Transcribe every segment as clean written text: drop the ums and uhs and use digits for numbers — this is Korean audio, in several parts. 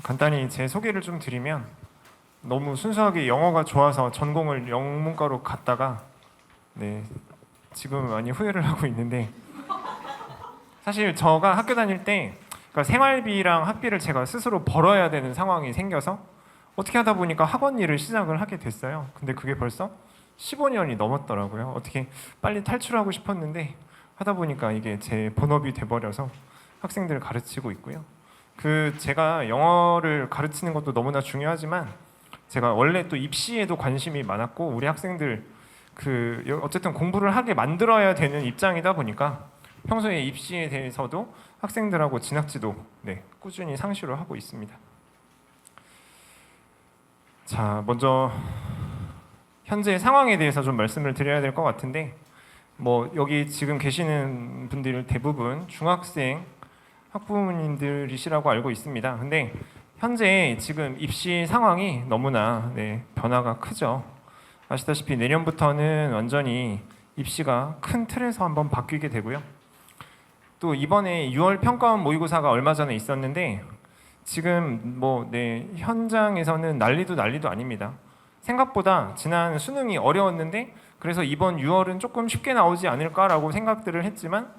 간단히 제 소개를 좀 드리면 너무 순수하게 영어가 좋아서 전공을 영문과로 갔다가 지금 많이 후회를 하고 있는데 사실 저가 학교 다닐 때 그러니까 생활비랑 학비를 제가 스스로 벌어야 되는 상황이 생겨서 어떻게 하다 보니까 학원 일을 시작을 하게 됐어요. 근데 그게 벌써 15년이 넘었더라고요. 어떻게 빨리 탈출하고 싶었는데 하다 보니까 이게 제 본업이 돼버려서 학생들을 가르치고 있고요. 제가 영어를 가르치는 것도 너무나 중요하지만 제가 원래 또 입시에도 관심이 많았고 우리 학생들 어쨌든 공부를 하게 만들어야 되는 입장이다 보니까 평소에 입시에 대해서도 학생들하고 진학지도 꾸준히 상시를 하고 있습니다. 자, 먼저 현재 상황에 대해서 좀 말씀을 드려야 될 것 같은데 여기 지금 계시는 분들 대부분 중학생 학부모님들이시라고 알고 있습니다. 근데 현재 지금 입시 상황이 너무나 변화가 크죠. 아시다시피 내년부터는 완전히 입시가 큰 틀에서 한번 바뀌게 되고요. 또 이번에 6월 평가원 모의고사가 얼마 전에 있었는데 지금 현장에서는 난리도 아닙니다. 생각보다 지난 수능이 어려웠는데 그래서 이번 6월은 조금 쉽게 나오지 않을까라고 생각들을 했지만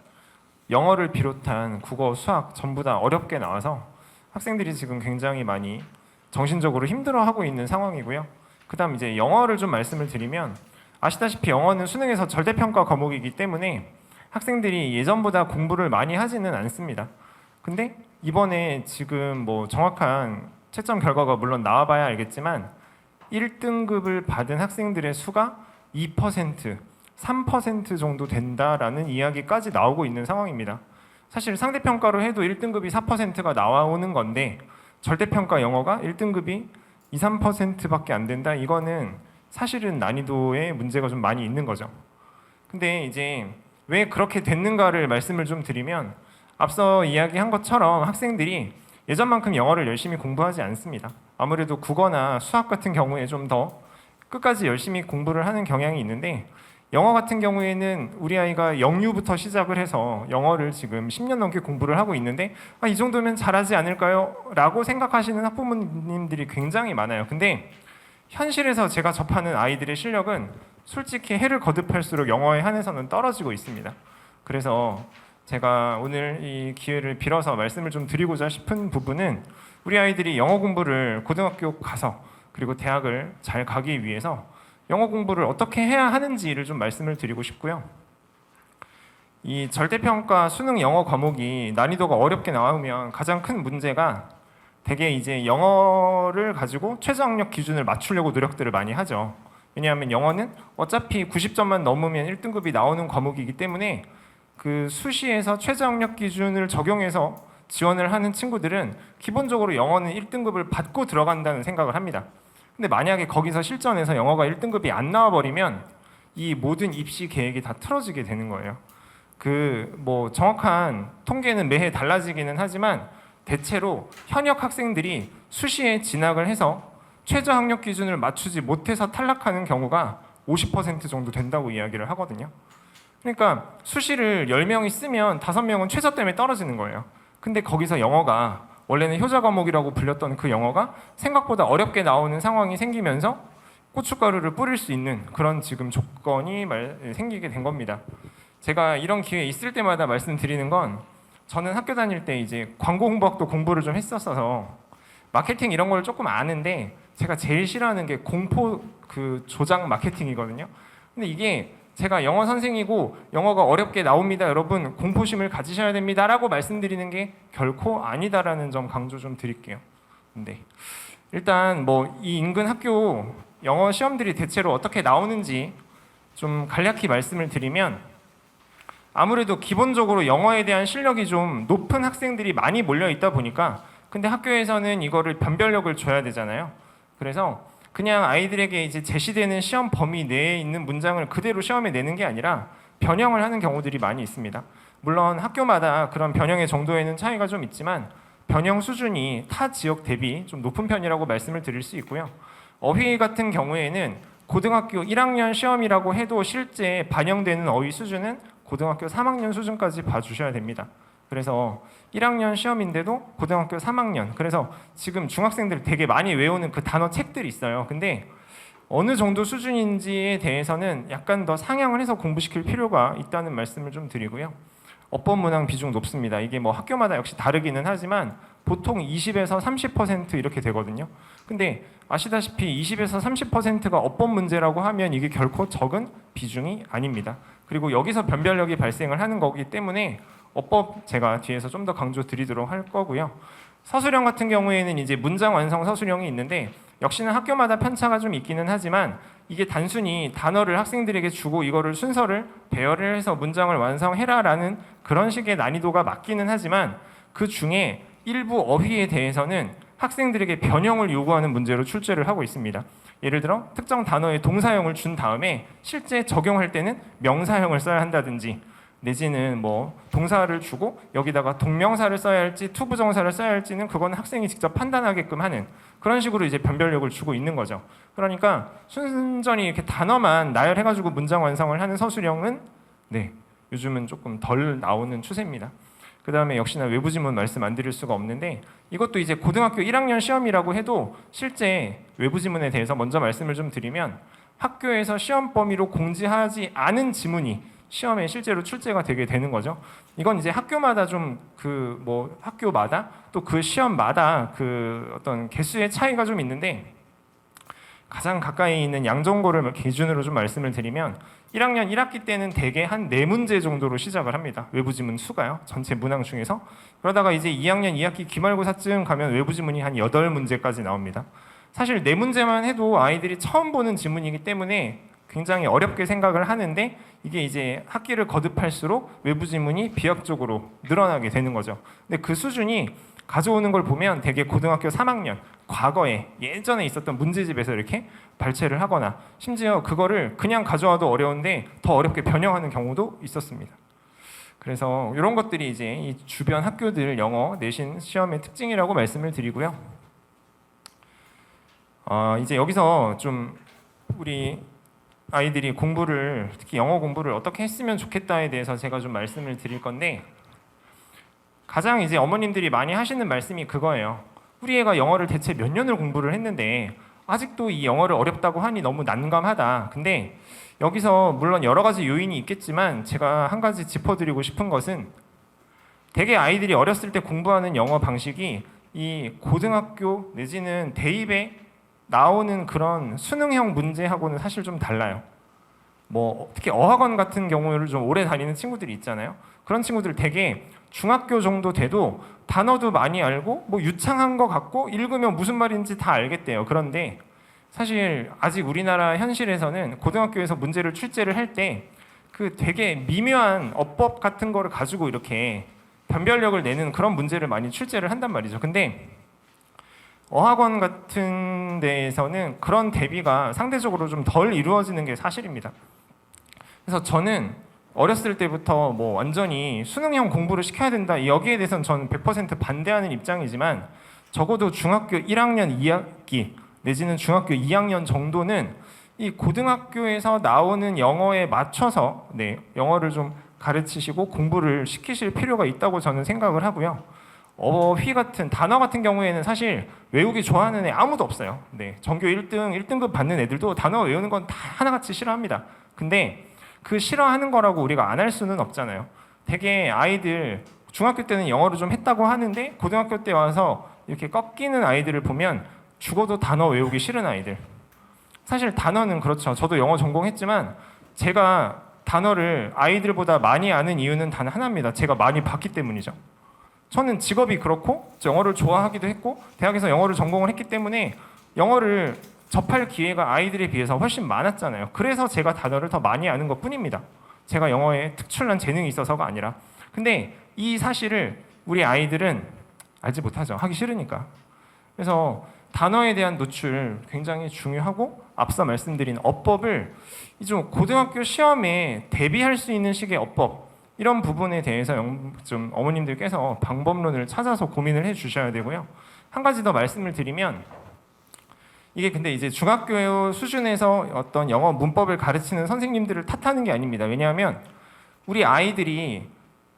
영어를 비롯한 국어, 수학 전부 다 어렵게 나와서 학생들이 지금 굉장히 많이 정신적으로 힘들어하고 있는 상황이고요. 그다음 이제 영어를 좀 말씀을 드리면 아시다시피 영어는 수능에서 절대평가 과목이기 때문에 학생들이 예전보다 공부를 많이 하지는 않습니다. 근데 이번에 지금 정확한 채점 결과가 물론 나와봐야 알겠지만 1등급을 받은 학생들의 수가 2%, 3% 정도 된다라는 이야기까지 나오고 있는 상황입니다. 사실 상대평가로 해도 1등급이 4%가 나오는 건데 절대평가 영어가 1등급이 2, 3%밖에 안 된다. 이거는 사실은 난이도에 문제가 좀 많이 있는 거죠. 근데 이제 왜 그렇게 됐는가를 말씀을 좀 드리면 앞서 이야기한 것처럼 학생들이 예전만큼 영어를 열심히 공부하지 않습니다. 아무래도 국어나 수학 같은 경우에 좀 더 끝까지 열심히 공부를 하는 경향이 있는데 영어 같은 경우에는 우리 아이가 영유부터 시작을 해서 영어를 지금 10년 넘게 공부를 하고 있는데 이 정도면 잘하지 않을까요? 라고 생각하시는 학부모님들이 굉장히 많아요. 근데 현실에서 제가 접하는 아이들의 실력은 솔직히 해를 거듭할수록 영어에 한해서는 떨어지고 있습니다. 그래서 제가 오늘 이 기회를 빌어서 말씀을 좀 드리고자 싶은 부분은 우리 아이들이 영어 공부를 고등학교 가서 그리고 대학을 잘 가기 위해서 영어 공부를 어떻게 해야 하는지를 좀 말씀을 드리고 싶고요. 이 절대평가 수능 영어 과목이 난이도가 어렵게 나오면 가장 큰 문제가 대개 이제 영어를 가지고 최저학력 기준을 맞추려고 노력들을 많이 하죠. 왜냐하면 영어는 어차피 90점만 넘으면 1등급이 나오는 과목이기 때문에 그 수시에서 최저학력 기준을 적용해서 지원을 하는 친구들은 기본적으로 영어는 1등급을 받고 들어간다는 생각을 합니다. 근데 만약에 거기서 실전에서 영어가 1등급이 안 나와버리면 이 모든 입시 계획이 다 틀어지게 되는 거예요. 정확한 통계는 매해 달라지기는 하지만 대체로 현역 학생들이 수시에 진학을 해서 최저 학력 기준을 맞추지 못해서 탈락하는 경우가 50% 정도 된다고 이야기를 하거든요. 그러니까 수시를 10명이 쓰면 5명은 최저 때문에 떨어지는 거예요. 근데 거기서 영어가 원래는 효자 과목이라고 불렸던 그 영어가 생각보다 어렵게 나오는 상황이 생기면서 고춧가루를 뿌릴 수 있는 그런 지금 조건이 생기게 된 겁니다. 제가 이런 기회 있을 때마다 말씀드리는 건 저는 학교 다닐 때 이제 광고 홍보학도 공부를 좀 했었어서 마케팅 이런 걸 조금 아는데 제가 제일 싫어하는 게 공포 조작 마케팅이거든요. 근데 이게 제가 영어 선생이고 영어가 어렵게 나옵니다. 여러분 공포심을 가지셔야 됩니다라고 말씀드리는 게 결코 아니다라는 점 강조 좀 드릴게요. 근데 일단 이 인근 학교 영어 시험들이 대체로 어떻게 나오는지 좀 간략히 말씀을 드리면 아무래도 기본적으로 영어에 대한 실력이 좀 높은 학생들이 많이 몰려 있다 보니까 근데 학교에서는 이거를 변별력을 줘야 되잖아요. 그래서 그냥 아이들에게 이제 제시되는 시험 범위 내에 있는 문장을 그대로 시험에 내는 게 아니라 변형을 하는 경우들이 많이 있습니다. 물론 학교마다 그런 변형의 정도에는 차이가 좀 있지만 변형 수준이 타 지역 대비 좀 높은 편이라고 말씀을 드릴 수 있고요. 어휘 같은 경우에는 고등학교 1학년 시험이라고 해도 실제 반영되는 어휘 수준은 고등학교 3학년 수준까지 봐주셔야 됩니다. 그래서 1학년 시험인데도 고등학교 3학년. 그래서 지금 중학생들 되게 많이 외우는 그 단어 책들이 있어요. 근데 어느 정도 수준인지에 대해서는 약간 더 상향을 해서 공부시킬 필요가 있다는 말씀을 좀 드리고요. 어법 문항 비중 높습니다. 이게 뭐 학교마다 역시 다르기는 하지만 보통 20에서 30% 이렇게 되거든요. 근데 아시다시피 20에서 30%가 어법 문제라고 하면 이게 결코 적은 비중이 아닙니다. 그리고 여기서 변별력이 발생을 하는 거기 때문에 어법 제가 뒤에서 좀 더 강조 드리도록 할 거고요. 서술형 같은 경우에는 이제 문장 완성 서술형이 있는데 역시나 학교마다 편차가 좀 있기는 하지만 이게 단순히 단어를 학생들에게 주고 이거를 순서를 배열을 해서 문장을 완성해라라는 그런 식의 난이도가 맞기는 하지만 그 중에 일부 어휘에 대해서는 학생들에게 변형을 요구하는 문제로 출제를 하고 있습니다. 예를 들어 특정 단어의 동사형을 준 다음에 실제 적용할 때는 명사형을 써야 한다든지 내지는 뭐 동사를 주고 여기다가 동명사를 써야 할지 투부정사를 써야 할지는 그건 학생이 직접 판단하게끔 하는 그런 식으로 이제 변별력을 주고 있는 거죠. 그러니까 순전히 이렇게 단어만 나열해가지고 문장 완성을 하는 서술형은 요즘은 조금 덜 나오는 추세입니다. 그 다음에 역시나 외부 지문 말씀 안 드릴 수가 없는데 이것도 이제 고등학교 1학년 시험이라고 해도 실제 외부 지문에 대해서 먼저 말씀을 좀 드리면 학교에서 시험 범위로 공지하지 않은 지문이 시험에 실제로 출제가 되게 되는 거죠. 이건 이제 학교마다 좀 그 뭐 학교마다 또 그 시험마다 그 어떤 개수의 차이가 좀 있는데 가장 가까이 있는 양정고를 기준으로 좀 말씀을 드리면 1학년 1학기 때는 대개 한 4문제 정도로 시작을 합니다. 외부 지문 수가요. 전체 문항 중에서. 그러다가 이제 2학년 2학기 기말고사쯤 가면 외부 지문이 한 8문제까지 나옵니다. 사실 4문제만 해도 아이들이 처음 보는 지문이기 때문에 굉장히 어렵게 생각을 하는데 이게 이제 학기를 거듭할수록 외부 지문이 비약적으로 늘어나게 되는 거죠. 근데 그 수준이 가져오는 걸 보면 되게 고등학교 3학년 과거에 예전에 있었던 문제집에서 이렇게 발췌를 하거나 심지어 그거를 그냥 가져와도 어려운데 더 어렵게 변형하는 경우도 있었습니다. 그래서 이런 것들이 이제 이 주변 학교들 영어 내신 시험의 특징이라고 말씀을 드리고요. 이제 여기서 좀 우리 아이들이 공부를 특히 영어 공부를 어떻게 했으면 좋겠다에 대해서 제가 좀 말씀을 드릴 건데 가장 이제 어머님들이 많이 하시는 말씀이 그거예요. 우리 애가 영어를 대체 몇 년을 공부를 했는데 아직도 이 영어를 어렵다고 하니 너무 난감하다. 근데 여기서 물론 여러 가지 요인이 있겠지만 제가 한 가지 짚어드리고 싶은 것은 되게 아이들이 어렸을 때 공부하는 영어 방식이 이 고등학교 내지는 대입에 나오는 그런 수능형 문제하고는 사실 좀 달라요. 뭐 특히 어학원 같은 경우를 좀 오래 다니는 친구들이 있잖아요. 그런 친구들 되게 중학교 정도 돼도 단어도 많이 알고 뭐 유창한 것 같고 읽으면 무슨 말인지 다 알겠대요. 그런데 사실 아직 우리나라 현실에서는 고등학교에서 문제를 출제를 할 때 그 되게 미묘한 어법 같은 거를 가지고 이렇게 변별력을 내는 그런 문제를 많이 출제를 한단 말이죠. 근데 어학원 같은 데에서는 그런 대비가 상대적으로 좀 덜 이루어지는 게 사실입니다. 그래서 저는 어렸을 때부터 뭐 완전히 수능형 공부를 시켜야 된다 여기에 대해서는 저는 100% 반대하는 입장이지만 적어도 중학교 1학년 2학기 내지는 중학교 2학년 정도는 이 고등학교에서 나오는 영어에 맞춰서 영어를 좀 가르치시고 공부를 시키실 필요가 있다고 저는 생각을 하고요. 어휘 같은 단어 같은 경우에는 사실 외우기 좋아하는 애 아무도 없어요. 전교 1등급 받는 애들도 단어 외우는 건 다 하나같이 싫어합니다. 근데 그 싫어하는 거라고 우리가 안 할 수는 없잖아요. 되게 아이들 중학교 때는 영어를 좀 했다고 하는데 고등학교 때 와서 이렇게 꺾이는 아이들을 보면 죽어도 단어 외우기 싫은 아이들. 사실 단어는 그렇죠. 저도 영어 전공했지만 제가 단어를 아이들보다 많이 아는 이유는 단 하나입니다. 제가 많이 봤기 때문이죠. 저는 직업이 그렇고 영어를 좋아하기도 했고 대학에서 영어를 전공을 했기 때문에 영어를 접할 기회가 아이들에 비해서 훨씬 많았잖아요. 그래서 제가 단어를 더 많이 아는 것뿐입니다. 제가 영어에 특출난 재능이 있어서가 아니라. 근데 이 사실을 우리 아이들은 알지 못하죠. 하기 싫으니까. 그래서 단어에 대한 노출 굉장히 중요하고 앞서 말씀드린 어법을 좀 고등학교 시험에 대비할 수 있는 식의 어법 이런 부분에 대해서 좀 어머님들께서 방법론을 찾아서 고민을 해주셔야 되고요. 한 가지 더 말씀을 드리면 이게 근데 이제 중학교 수준에서 어떤 영어 문법을 가르치는 선생님들을 탓하는 게 아닙니다. 왜냐하면 우리 아이들이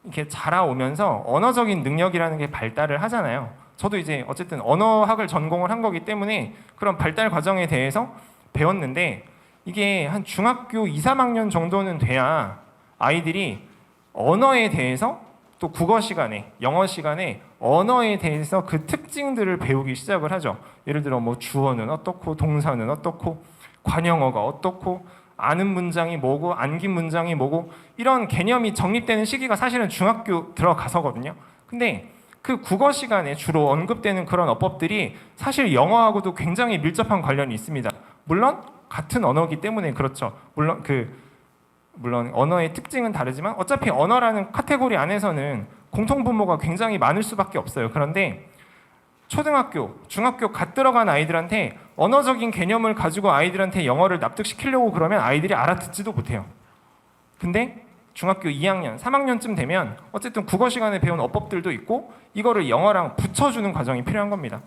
이렇게 자라오면서 언어적인 능력이라는 게 발달을 하잖아요. 저도 이제 어쨌든 언어학을 전공을 한 거기 때문에 그런 발달 과정에 대해서 배웠는데 이게 한 중학교 2, 3학년 정도는 돼야 아이들이 언어에 대해서 또 국어 시간에, 영어 시간에 언어에 대해서 그 특징들을 배우기 시작을 하죠. 예를 들어 뭐 주어는 어떻고 동사는 어떻고 관형어가 어떻고 아는 문장이 뭐고 안긴 문장이 뭐고 이런 개념이 정립되는 시기가 사실은 중학교 들어가서거든요. 근데 그 국어 시간에 주로 언급되는 그런 어법들이 사실 영어하고도 굉장히 밀접한 관련이 있습니다. 물론 같은 언어이기 때문에 그렇죠. 물론 언어의 특징은 다르지만 어차피 언어라는 카테고리 안에서는 공통분모가 굉장히 많을 수밖에 없어요. 그런데 초등학교, 중학교 갓 들어간 아이들한테 언어적인 개념을 가지고 아이들한테 영어를 납득시키려고 그러면 아이들이 알아듣지도 못해요. 근데 중학교 2학년, 3학년쯤 되면 어쨌든 국어 시간에 배운 어법들도 있고 이거를 영어랑 붙여주는 과정이 필요한 겁니다.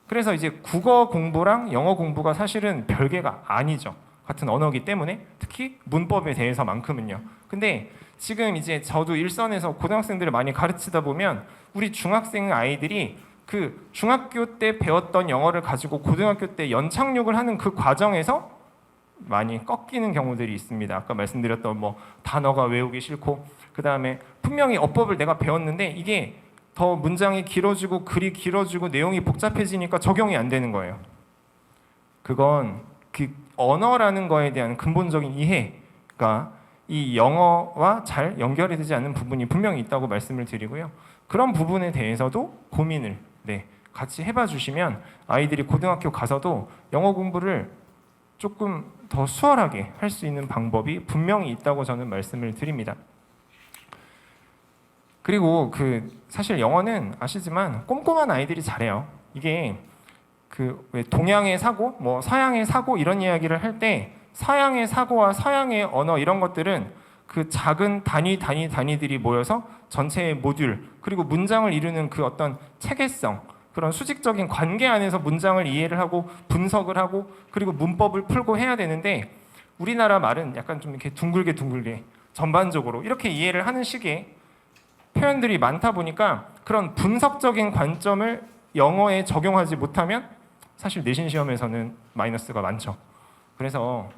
그래서 이제 국어 공부랑 영어 공부가 사실은 별개가 아니죠. 같은 언어이기 때문에 특히 문법에 대해서만큼은요. 근데 지금 이제 저도 일선에서 고등학생들을 많이 가르치다 보면 우리 중학생 아이들이 그 중학교 때 배웠던 영어를 가지고 고등학교 때 연착륙을 하는 그 과정에서 많이 꺾이는 경우들이 있습니다. 아까 말씀드렸던 뭐 단어가 외우기 싫고 그다음에 분명히 어법을 내가 배웠는데 이게 더 문장이 길어지고 글이 길어지고 내용이 복잡해지니까 적용이 안 되는 거예요. 그건 그 언어라는 거에 대한 근본적인 이해가 이 영어와 잘 연결이 되지 않는 부분이 분명히 있다고 말씀을 드리고요. 그런 부분에 대해서도 고민을 같이 해봐 주시면 아이들이 고등학교 가서도 영어 공부를 조금 더 수월하게 할 수 있는 방법이 분명히 있다고 저는 말씀을 드립니다. 그리고 사실 영어는 아시지만 꼼꼼한 아이들이 잘해요. 이게 왜 동양의 사고, 뭐 서양의 사고 이런 이야기를 할 때 서양의 사고와 서양의 언어 이런 것들은 그 작은 단위들이 모여서 전체의 모듈 그리고 문장을 이루는 그 어떤 체계성 그런 수직적인 관계 안에서 문장을 이해를 하고 분석을 하고 그리고 문법을 풀고 해야 되는데 우리나라 말은 약간 좀 이렇게 둥글게 전반적으로 이렇게 이해를 하는 식의 표현들이 많다 보니까 그런 분석적인 관점을 영어에 적용하지 못하면 사실 내신 시험에서는 마이너스가 많죠. 그래서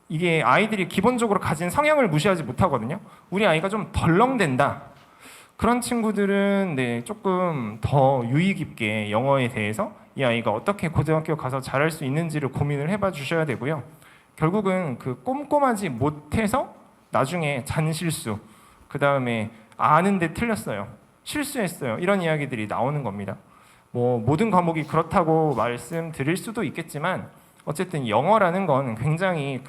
이게 아이들이 기본적으로 가진 성향을 무시하지 못하거든요. 우리 아이가 좀 덜렁댄다. 그런 친구들은 조금 더 유의 깊게 영어에 대해서 이 아이가 어떻게 고등학교 가서 잘할 수 있는지를 고민을 해봐 주셔야 되고요. 결국은 꼼꼼하지 못해서 나중에 잔실수, 그 다음에 아는데 틀렸어요. 실수했어요. 이런 이야기들이 나오는 겁니다. 뭐 모든 과목이 그렇다고 말씀드릴 수도 있겠지만 어쨌든 영어라는 건 굉장히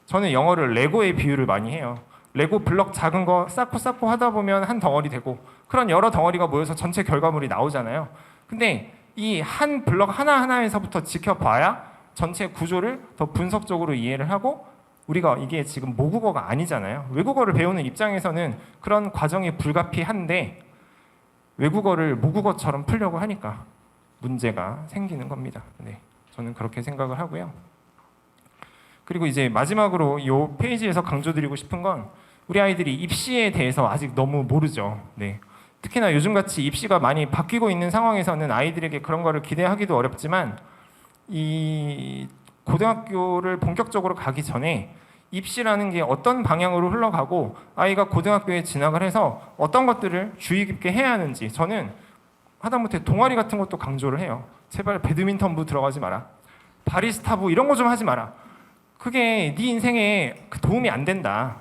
저는 영어를 레고의 비유를 많이 해요. 레고 블럭 작은 거 쌓고 하다 보면 한 덩어리 되고 그런 여러 덩어리가 모여서 전체 결과물이 나오잖아요. 근데 이 한 블럭 하나하나에서부터 지켜봐야 전체 구조를 더 분석적으로 이해를 하고 우리가 이게 지금 모국어가 아니잖아요. 외국어를 배우는 입장에서는 그런 과정이 불가피한데 외국어를 모국어처럼 풀려고 하니까 문제가 생기는 겁니다. 저는 그렇게 생각을 하고요. 그리고 이제 마지막으로 이 페이지에서 강조드리고 싶은 건 우리 아이들이 입시에 대해서 아직 너무 모르죠. 특히나 요즘같이 입시가 많이 바뀌고 있는 상황에서는 아이들에게 그런 거를 기대하기도 어렵지만 이 고등학교를 본격적으로 가기 전에 입시라는 게 어떤 방향으로 흘러가고 아이가 고등학교에 진학을 해서 어떤 것들을 주의 깊게 해야 하는지 저는 하다못해 동아리 같은 것도 강조를 해요. 제발 배드민턴부 들어가지 마라. 바리스타부 이런 거 좀 하지 마라. 그게 네 인생에 도움이 안 된다.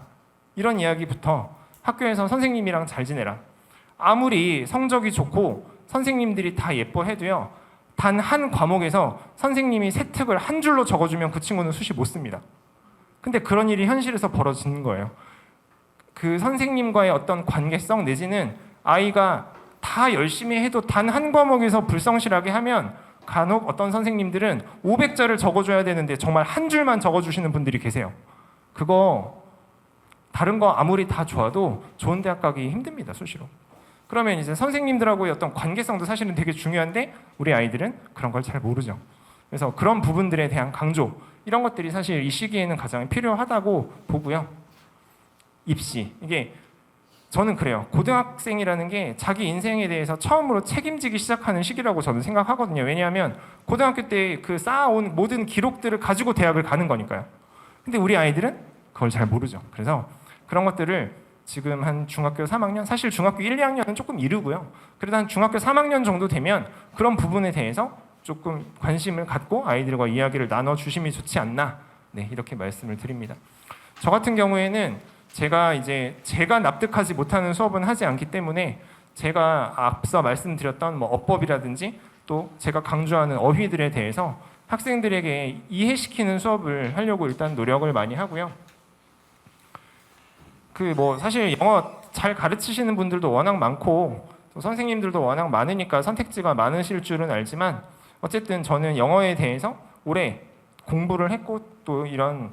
이런 이야기부터 학교에서 선생님이랑 잘 지내라. 아무리 성적이 좋고 선생님들이 다 예뻐해도요. 단 한 과목에서 선생님이 세특을 한 줄로 적어주면 그 친구는 수시 못 씁니다. 근데 그런 일이 현실에서 벌어지는 거예요. 그 선생님과의 어떤 관계성 내지는 아이가 다 열심히 해도 단 한 과목에서 불성실하게 하면 간혹 어떤 선생님들은 500자를 적어줘야 되는데 정말 한 줄만 적어주시는 분들이 계세요. 그거 다른 거 아무리 다 좋아도 좋은 대학 가기 힘듭니다. 수시로. 그러면 이제 선생님들하고의 어떤 관계성도 사실은 되게 중요한데 우리 아이들은 그런 걸 잘 모르죠. 그래서 그런 부분들에 대한 강조 이런 것들이 사실 이 시기에는 가장 필요하다고 보고요. 입시 이게 저는 그래요. 고등학생이라는 게 자기 인생에 대해서 처음으로 책임지기 시작하는 시기라고 저는 생각하거든요. 왜냐하면 고등학교 때 그 쌓아온 모든 기록들을 가지고 대학을 가는 거니까요. 근데 우리 아이들은 그걸 잘 모르죠. 그래서 그런 것들을 지금 한 중학교 3학년, 사실 중학교 1, 2학년은 조금 이르고요. 그래도 한 중학교 3학년 정도 되면 그런 부분에 대해서 조금 관심을 갖고 아이들과 이야기를 나눠주심이 좋지 않나, 네, 이렇게 말씀을 드립니다. 저 같은 경우에는 제가 납득하지 못하는 수업은 하지 않기 때문에 제가 앞서 말씀드렸던 뭐 어법이라든지 또 제가 강조하는 어휘들에 대해서 학생들에게 이해시키는 수업을 하려고 일단 노력을 많이 하고요. 사실 영어 잘 가르치시는 분들도 워낙 많고 또 선생님들도 워낙 많으니까 선택지가 많으실 줄은 알지만 어쨌든 저는 영어에 대해서 오래 공부를 했고 또 이런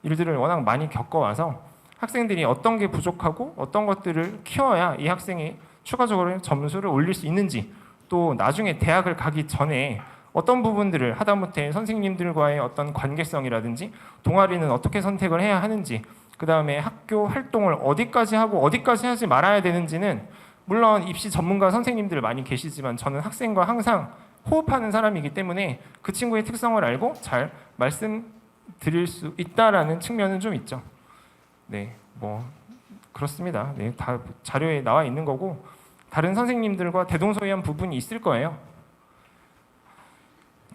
일들을 워낙 많이 겪어와서 학생들이 어떤 게 부족하고 어떤 것들을 키워야 이 학생이 추가적으로 점수를 올릴 수 있는지, 또 나중에 대학을 가기 전에 어떤 부분들을 하다못해 선생님들과의 어떤 관계성이라든지 동아리는 어떻게 선택을 해야 하는지, 그 다음에 학교 활동을 어디까지 하고 어디까지 하지 말아야 되는지는 물론 입시 전문가 선생님들 많이 계시지만 저는 학생과 항상 호흡하는 사람이기 때문에 그 친구의 특성을 알고 잘 말씀드릴 수 있다라는 측면은 좀 있죠. 네, 그렇습니다. 네, 다 자료에 나와 있는 거고 다른 선생님들과 대동소이한 부분이 있을 거예요.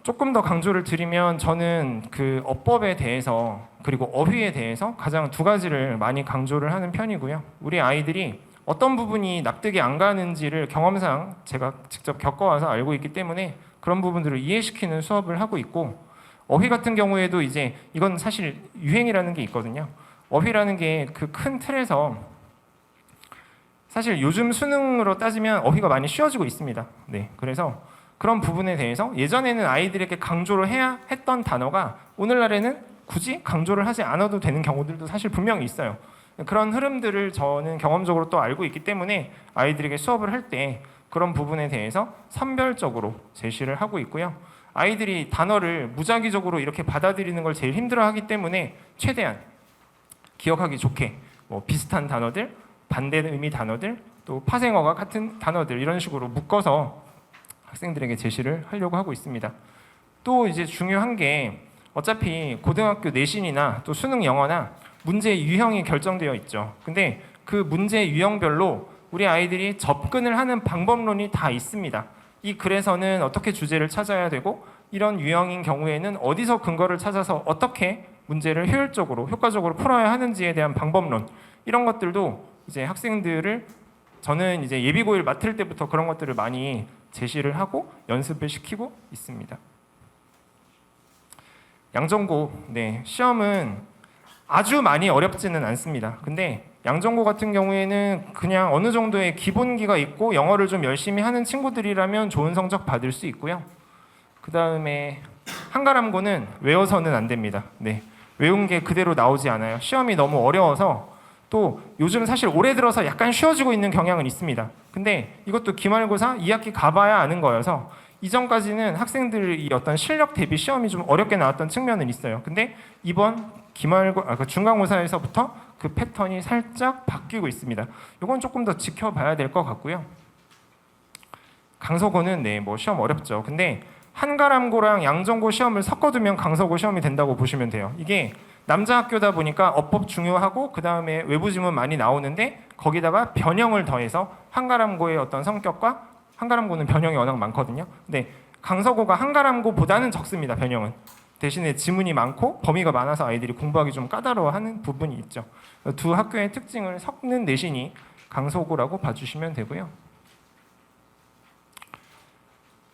조금 더 강조를 드리면 저는 그 어법에 대해서 그리고 어휘에 대해서 가장 두 가지를 많이 강조를 하는 편이고요. 우리 아이들이 어떤 부분이 납득이 안 가는지를 경험상 제가 직접 겪어와서 알고 있기 때문에 그런 부분들을 이해시키는 수업을 하고 있고, 어휘 같은 경우에도 이제 이건 사실 유행이라는 게 있거든요. 어휘라는 게 그 큰 틀에서 사실 요즘 수능으로 따지면 어휘가 많이 쉬워지고 있습니다. 네, 그래서 그런 부분에 대해서 예전에는 아이들에게 강조를 해야 했던 단어가 오늘날에는 굳이 강조를 하지 않아도 되는 경우들도 사실 분명히 있어요. 그런 흐름들을 저는 경험적으로 또 알고 있기 때문에 아이들에게 수업을 할 때 그런 부분에 대해서 선별적으로 제시를 하고 있고요. 아이들이 단어를 무작위적으로 이렇게 받아들이는 걸 제일 힘들어하기 때문에 최대한 기억하기 좋게 비슷한 단어들, 반대 의미 단어들, 또 파생어가 같은 단어들 이런 식으로 묶어서 학생들에게 제시를 하려고 하고 있습니다. 또 이제 중요한 게 어차피 고등학교 내신이나 또 수능 영어나 문제 유형이 결정되어 있죠. 근데 그 문제 유형별로 우리 아이들이 접근을 하는 방법론이 다 있습니다. 이 글에서는 어떻게 주제를 찾아야 되고 이런 유형인 경우에는 어디서 근거를 찾아서 어떻게 문제를 효율적으로 효과적으로 풀어야 하는지에 대한 방법론, 이런 것들도 이제 학생들을 저는 이제 예비고일 맡을 때부터 그런 것들을 많이 제시를 하고 연습을 시키고 있습니다. 양전고, 네, 시험은 아주 많이 어렵지는 않습니다. 근데 양전고 같은 경우에는 그냥 어느 정도의 기본기가 있고 영어를 좀 열심히 하는 친구들이라면 좋은 성적 받을 수 있고요. 그 다음에 한가람고는 외워서는 안 됩니다. 네, 외운 게 그대로 나오지 않아요. 시험이 너무 어려워서, 또 요즘 사실 올해 들어서 약간 쉬워지고 있는 경향은 있습니다. 근데 이것도 기말고사 2학기 가봐야 아는 거여서 이전까지는 학생들이 어떤 실력 대비 시험이 좀 어렵게 나왔던 측면은 있어요. 근데 이번 중간고사에서부터 그 패턴이 살짝 바뀌고 있습니다. 이건 조금 더 지켜봐야 될 것 같고요. 강서고는 네, 시험 어렵죠. 근데 한가람고랑 양전고 시험을 섞어두면 강서고 시험이 된다고 보시면 돼요. 이게 남자 학교다 보니까 어법 중요하고 그 다음에 외부 지문 많이 나오는데 거기다가 변형을 더해서 한가람고의 어떤 성격과, 한가람고는 변형이 워낙 많거든요. 근데 강서고가 한가람고보다는 적습니다. 변형은. 대신에 지문이 많고 범위가 많아서 아이들이 공부하기 좀 까다로워하는 부분이 있죠. 두 학교의 특징을 섞는 내신이 강서고라고 봐주시면 되고요.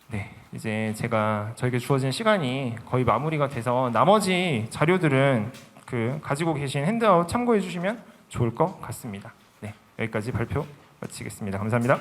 네, 이제 저에게 주어진 시간이 거의 마무리가 돼서 나머지 자료들은 가지고 계신 핸드아웃 참고해 주시면 좋을 것 같습니다. 네, 여기까지 발표 마치겠습니다. 감사합니다.